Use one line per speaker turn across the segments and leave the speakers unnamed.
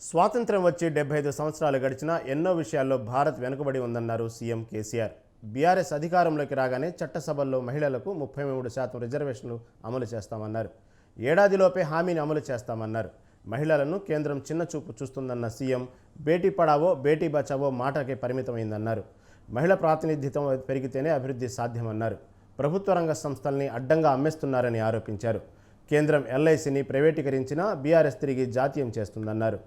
స్వాతంత్ర్యం వచ్చి 75 సంవత్సరాలు గడిచినా ఎన్నో విషయాల్లో భారత్ వెనుకబడి ఉందన్నారు సీఎం కేసీఆర్. బీఆర్ఎస్ అధికారంలోకి రాగానే చట్టసభల్లో మహిళలకు 33% రిజర్వేషన్లు అమలు చేస్తామన్నారు. ఏడాదిలోపే హామీని అమలు చేస్తామన్నారు. మహిళలను కేంద్రం చిన్నచూపు చూస్తుందన్న సీఎం బేటీ పడావో బేటీ బచావో మాటకే పరిమితమైందన్నారు. మహిళా ప్రాతినిధ్యం పెరిగితేనే అభివృద్ధి సాధ్యమన్నారు. ప్రభుత్వ రంగ సంస్థల్ని అడ్డంగా అమ్మేస్తున్నారని ఆరోపించారు. కేంద్రం ఎల్ఐసిని ప్రైవేటీకరించినా బీఆర్ఎస్ తిరిగి జాతీయం చేస్తుందన్నారు.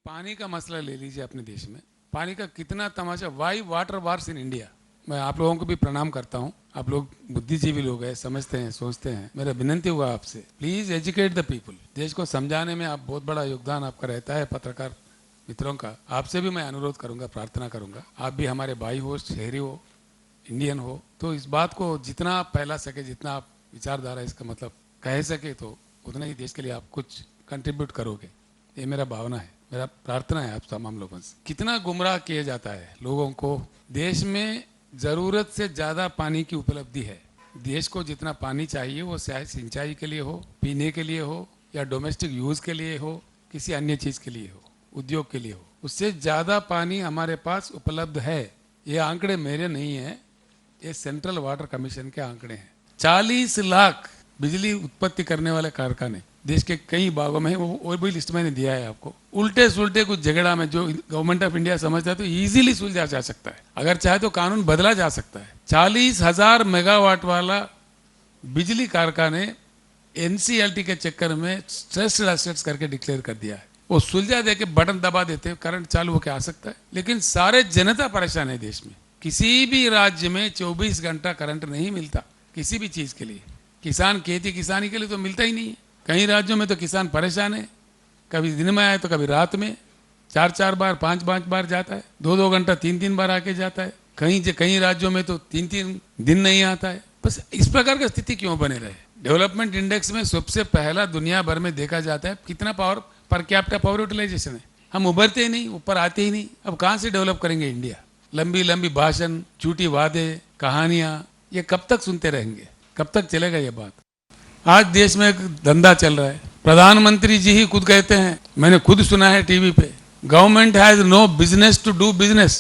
पानी का मसला ले लीजिए अपने देश में, पानी का कितना तमाशा, why water wars in India. मैं आप लोगों को भी प्रणाम करता हूँ, आप लोग बुद्धिजीवी लोग हैं, समझते हैं, सोचते हैं। मेरा विनंती हुआ आपसे, प्लीज एजुकेट द पीपल। देश को समझाने में आप बहुत बड़ा योगदान आपका रहता है, पत्रकार मित्रों का। आपसे भी मैं अनुरोध करूंगा, प्रार्थना करूंगा, आप भी हमारे भाई हो, शहरी हो, इंडियन हो, तो इस बात को जितना आप फैला सके, जितना आप विचारधारा इसका मतलब कह सके, तो उतना ही देश के लिए आप कुछ कंट्रीब्यूट करोगे, ये मेरा भावना है, मेरा प्रार्थना है आप तमाम लोगों से। कितना गुमराह किया जाता है लोगों को। देश में जरूरत से ज्यादा पानी की उपलब्धि है। देश को जितना पानी चाहिए वो चाहे सिंचाई के लिए हो, पीने के लिए हो, या डोमेस्टिक यूज के लिए हो, किसी अन्य चीज के लिए हो, उद्योग के लिए हो, उससे ज्यादा पानी हमारे पास उपलब्ध है। ये आंकड़े मेरे नहीं है, ये सेंट्रल वाटर कमीशन के आंकड़े हैं। 40 लाख बिजली उत्पत्ति करने वाले कारखाने देश के कई भागों में है, वो भी लिस्ट मैंने दिया है आपको। उल्टे सुलटे कुछ झगड़ा में जो गवर्नमेंट ऑफ इंडिया समझता है तो इजीली सुलझा जा सकता है, अगर चाहे तो कानून बदला जा सकता है। 40,000 मेगावाट वाला बिजली कारखाने एनसीएलटी के चक्कर में स्ट्रेस्ड एसेट्स करके डिक्लेयर कर दिया है। वो सुलझा दे के बटन दबा देते, करंट चालू होकर आ सकता है, लेकिन सारे जनता परेशान है देश में। किसी भी राज्य में 24 घंटा करंट नहीं मिलता किसी भी चीज के लिए। किसान खेती किसानी के लिए तो मिलता ही नहीं है। कई राज्यों में तो किसान परेशान है, कभी दिन में आए तो कभी रात में, 4-4 बार 5-5 बार जाता है, 2-2 घंटा 3-3 बार आके जाता है। कई राज्यों में तो 3-3 दिन नहीं आता है। बस इस प्रकार की स्थिति क्यों बने रहे। डेवलपमेंट इंडेक्स में सबसे पहला दुनिया भर में देखा जाता है कितना power per capita power utilisation है। हम उभरते ही नहीं, ऊपर आते ही नहीं। अब कहां से डेवलप करेंगे इंडिया। लंबी लंबी भाषण, झूठी वादे, कहानियां, ये कब तक सुनते रहेंगे, कब तक चलेगा ये बात। आज देश में एक धंधा चल रहा है, प्रधानमंत्री जी ही खुद कहते हैं, मैंने खुद सुना है टीवी पे, government has no business to do business.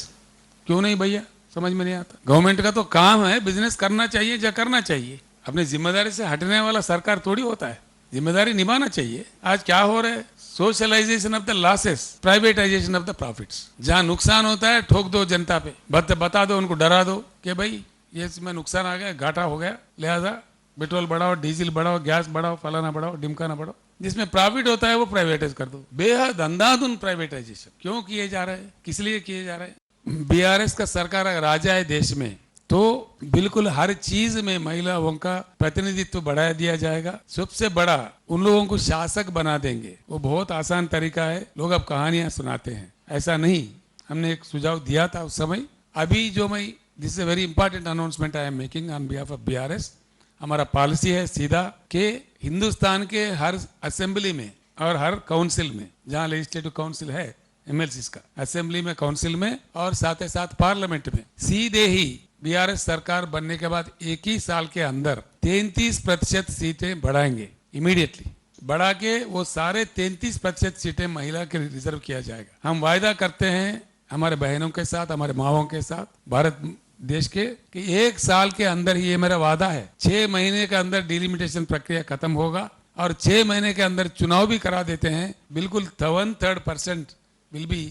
क्यों नहीं भैया, समझ में नहीं आता। गवर्नमेंट का तो काम है बिजनेस करना चाहिए, जो करना चाहिए। अपनी जिम्मेदारी से हटने वाला सरकार थोड़ी होता है, जिम्मेदारी निभाना चाहिए। आज क्या हो रहा है, socialisation of the losses, privatisation of the profits. जहां नुकसान होता है ठोक दो जनता पे, बता दो, उनको डरा दो कि भाई ये इसमें नुकसान आ गया, घाटा हो गया, लिहाजा पेट्रोल बढ़ाओ, डीजल बढ़ाओ, गैस बढ़ाओ, फलाना बढ़ाओ, डिमकाना बढ़ाओ। जिसमें प्रॉफिट होता है वो प्राइवेटाइज कर दो। बेहद अंधाधुन प्राइवेटाइजेशन क्यों किए जा रहे हैं, किस लिए किए जा रहे हैं। बीआरएस का सरकार अगर राजा है देश में तो बिल्कुल हर चीज में महिलाओं का प्रतिनिधित्व बढ़ा दिया जाएगा। सबसे बड़ा उन लोगों को शासक बना देंगे। वो बहुत आसान तरीका है, लोग अब कहानियां सुनाते हैं, ऐसा नहीं। हमने एक सुझाव दिया था उस समय। अभी जो मैं, this is a very important announcement I am making on behalf of BRS. हमारा पॉलिसी है सीधा कि हिंदुस्तान के हर असेंबली में और हर काउंसिल में, जहां लेजिस्लेटिव काउंसिल है एमएलसी का, असेंबली में, काउंसिल में और साथ ही साथ पार्लियामेंट में, सीधे ही बीआरएस सरकार बनने के बाद एक ही साल के अंदर 33% सीटें बढ़ाएंगे। इमीडिएटली बढ़ा के वो सारे 33% सीटें महिला के रिजर्व किया जाएगा। हम वायदा करते हैं हमारे बहनों के साथ, हमारे माओं के साथ, भारत देश के, कि एक साल के अंदर ही, ये मेरा वादा है, 6 महीने के अंदर डिलिमिटेशन प्रक्रिया खत्म होगा और 6 महीने के अंदर चुनाव भी करा देते हैं। बिल्कुल 1/3% will be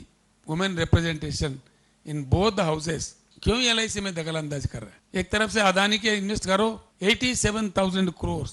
women representation in both the houses. क्यों एलआईसी में दखल अंदाज कर रहा है। एक तरफ से अदानी के इन्वेस्ट करो, 87,000 करोड़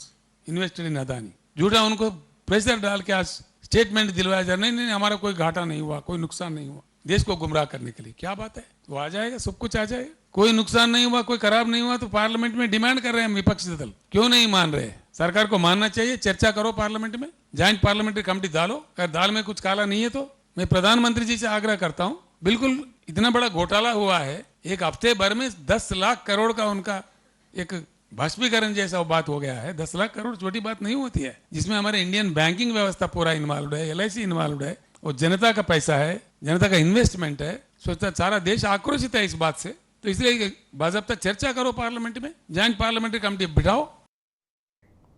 इन्वेस्टेड इन अदानी। झूठा उनको प्रेशर डाल के आज स्टेटमेंट दिलवाया जा, नहीं हमारा कोई घाटा नहीं हुआ, कोई नुकसान नहीं हुआ। देश को गुमराह करने के लिए क्या बात है। वो आ जाएगा, सब कुछ आ जाएगा। कोई नुकसान नहीं हुआ, कोई खराब नहीं हुआ तो पार्लियामेंट में डिमांड कर रहे हैं विपक्षी दल, क्यों नहीं मान रहे। सरकार को मानना चाहिए, चर्चा करो पार्लियामेंट में, ज्वाइंट पार्लियामेंट्री कमेटी डालो। अगर दाल में कुछ काला नहीं है तो मैं प्रधानमंत्री जी से आग्रह करता हूं, बिल्कुल इतना बड़ा घोटाला हुआ है, एक हफ्ते भर में 10 लाख करोड़ का उनका एक बाष्पीकरण जैसा बात हो गया है। 10 लाख करोड़ छोटी बात नहीं होती है, जिसमें हमारे इंडियन बैंकिंग व्यवस्था पूरा इन्वॉल्व है, एलआईसी इन्वॉल्व है, और जनता का पैसा है, जनता का इन्वेस्टमेंट है। सोचता सारा देश आक्रोशित है इस बात से तो इसलिए बाज़ाब्ता चर्चा करो पार्लियामेंट में, जॉइंट पार्लियामेंट्री कमेटी बिठाओ,